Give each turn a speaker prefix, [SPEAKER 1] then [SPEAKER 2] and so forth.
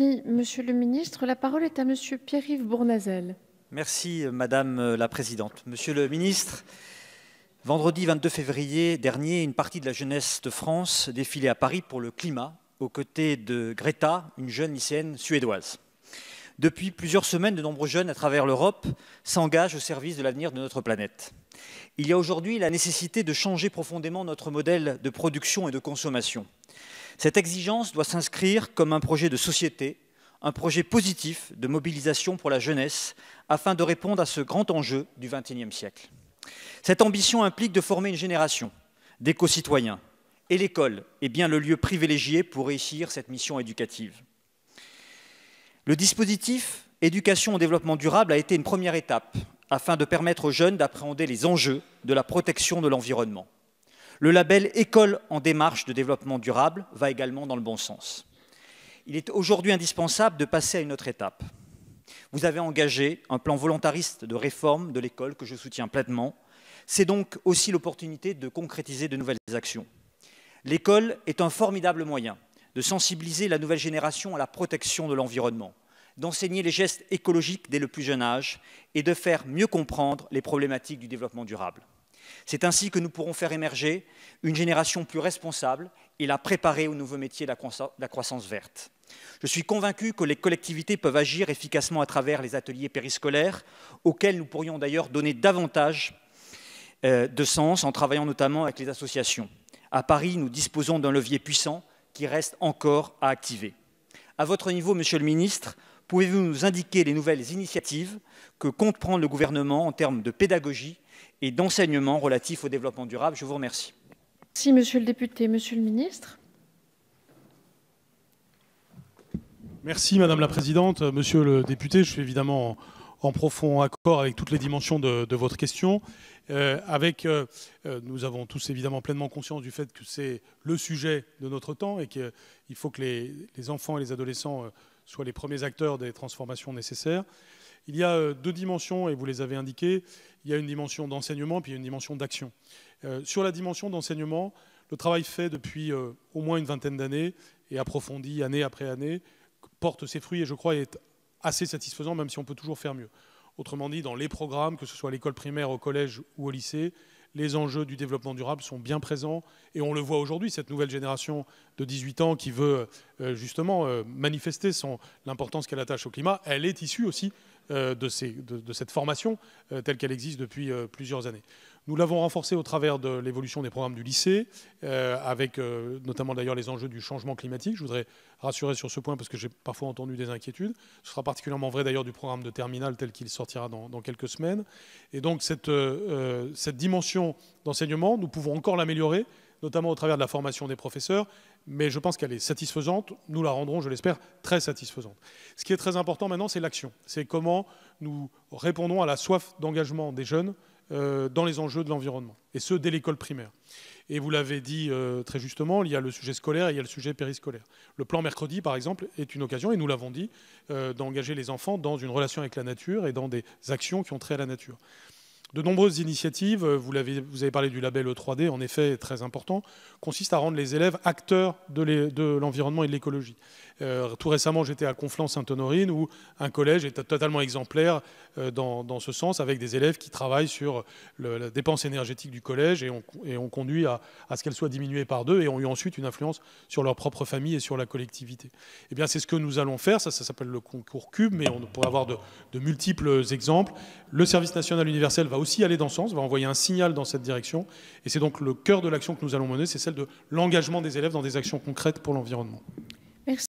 [SPEAKER 1] Merci, Monsieur le Ministre. La parole est à Monsieur Pierre-Yves Bournazel.
[SPEAKER 2] Merci, Madame la Présidente. Monsieur le Ministre, vendredi 22 février dernier, une partie de la jeunesse de France défilait à Paris pour le climat, aux côtés de Greta, une jeune lycéenne suédoise. Depuis plusieurs semaines, de nombreux jeunes à travers l'Europe s'engagent au service de l'avenir de notre planète. Il y a aujourd'hui la nécessité de changer profondément notre modèle de production et de consommation. Cette exigence doit s'inscrire comme un projet de société, un projet positif de mobilisation pour la jeunesse afin de répondre à ce grand enjeu du XXIe siècle. Cette ambition implique de former une génération d'éco-citoyens et l'école est bien le lieu privilégié pour réussir cette mission éducative. Le dispositif Éducation au développement durable a été une première étape afin de permettre aux jeunes d'appréhender les enjeux de la protection de l'environnement. Le label École en démarche de développement durable va également dans le bon sens. Il est aujourd'hui indispensable de passer à une autre étape. Vous avez engagé un plan volontariste de réforme de l'école que je soutiens pleinement. C'est donc aussi l'opportunité de concrétiser de nouvelles actions. L'école est un formidable moyen de sensibiliser la nouvelle génération à la protection de l'environnement, d'enseigner les gestes écologiques dès le plus jeune âge et de faire mieux comprendre les problématiques du développement durable. C'est ainsi que nous pourrons faire émerger une génération plus responsable et la préparer aux nouveaux métiers de la croissance verte. Je suis convaincu que les collectivités peuvent agir efficacement à travers les ateliers périscolaires, auxquels nous pourrions d'ailleurs donner davantage de sens en travaillant notamment avec les associations. À Paris, nous disposons d'un levier puissant qui reste encore à activer. À votre niveau, Monsieur le Ministre, pouvez-vous nous indiquer les nouvelles initiatives que compte prendre le gouvernement en termes de pédagogie et d'enseignement relatifs au développement durable? Je vous remercie.
[SPEAKER 1] Merci, Monsieur le député. Monsieur le Ministre.
[SPEAKER 3] Merci, Madame la Présidente. Monsieur le député, je suis évidemment en profond accord avec toutes les dimensions de votre question. Nous avons tous évidemment pleinement conscience du fait que c'est le sujet de notre temps et qu'il faut que les enfants et les adolescents soient les premiers acteurs des transformations nécessaires. Il y a deux dimensions, et vous les avez indiquées. Il y a une dimension d'enseignement, puis il y a une dimension d'action. Sur la dimension d'enseignement, le travail fait depuis au moins une vingtaine d'années et approfondi année après année porte ses fruits et je crois est assez satisfaisant, même si on peut toujours faire mieux. Autrement dit, dans les programmes, que ce soit à l'école primaire, au collège ou au lycée, les enjeux du développement durable sont bien présents et on le voit aujourd'hui, cette nouvelle génération de 18 ans qui veut justement manifester l'importance qu'elle attache au climat, elle est issue aussi de cette formation telle qu'elle existe depuis plusieurs années. Nous l'avons renforcée au travers de l'évolution des programmes du lycée, avec notamment d'ailleurs les enjeux du changement climatique. Je voudrais rassurer sur ce point parce que j'ai parfois entendu des inquiétudes. Ce sera particulièrement vrai d'ailleurs du programme de terminale tel qu'il sortira dans quelques semaines. Et donc cette dimension d'enseignement, nous pouvons encore l'améliorer, notamment au travers de la formation des professeurs, mais je pense qu'elle est satisfaisante. Nous la rendrons, je l'espère, très satisfaisante. Ce qui est très important maintenant, c'est l'action. C'est comment nous répondons à la soif d'engagement des jeunes dans les enjeux de l'environnement, et ce, dès l'école primaire. Et vous l'avez dit très justement, il y a le sujet scolaire et il y a le sujet périscolaire. Le plan Mercredi, par exemple, est une occasion, et nous l'avons dit, d'engager les enfants dans une relation avec la nature et dans des actions qui ont trait à la nature. De nombreuses initiatives, vous avez parlé du label E3D, en effet très important, consistent à rendre les élèves acteurs de l'environnement et de l'écologie. Tout récemment, j'étais à Conflans-Sainte-Honorine où un collège est totalement exemplaire dans ce sens, avec des élèves qui travaillent sur la dépense énergétique du collège et ont conduit à ce qu'elle soit diminuée par 2 et ont eu ensuite une influence sur leur propre famille et sur la collectivité. Eh bien, c'est ce que nous allons faire, ça s'appelle le concours Cube, mais on pourrait avoir de multiples exemples. Le service national universel va aussi aller dans ce sens, va envoyer un signal dans cette direction, et c'est donc le cœur de l'action que nous allons mener, c'est celle de l'engagement des élèves dans des actions concrètes pour l'environnement.
[SPEAKER 1] Merci.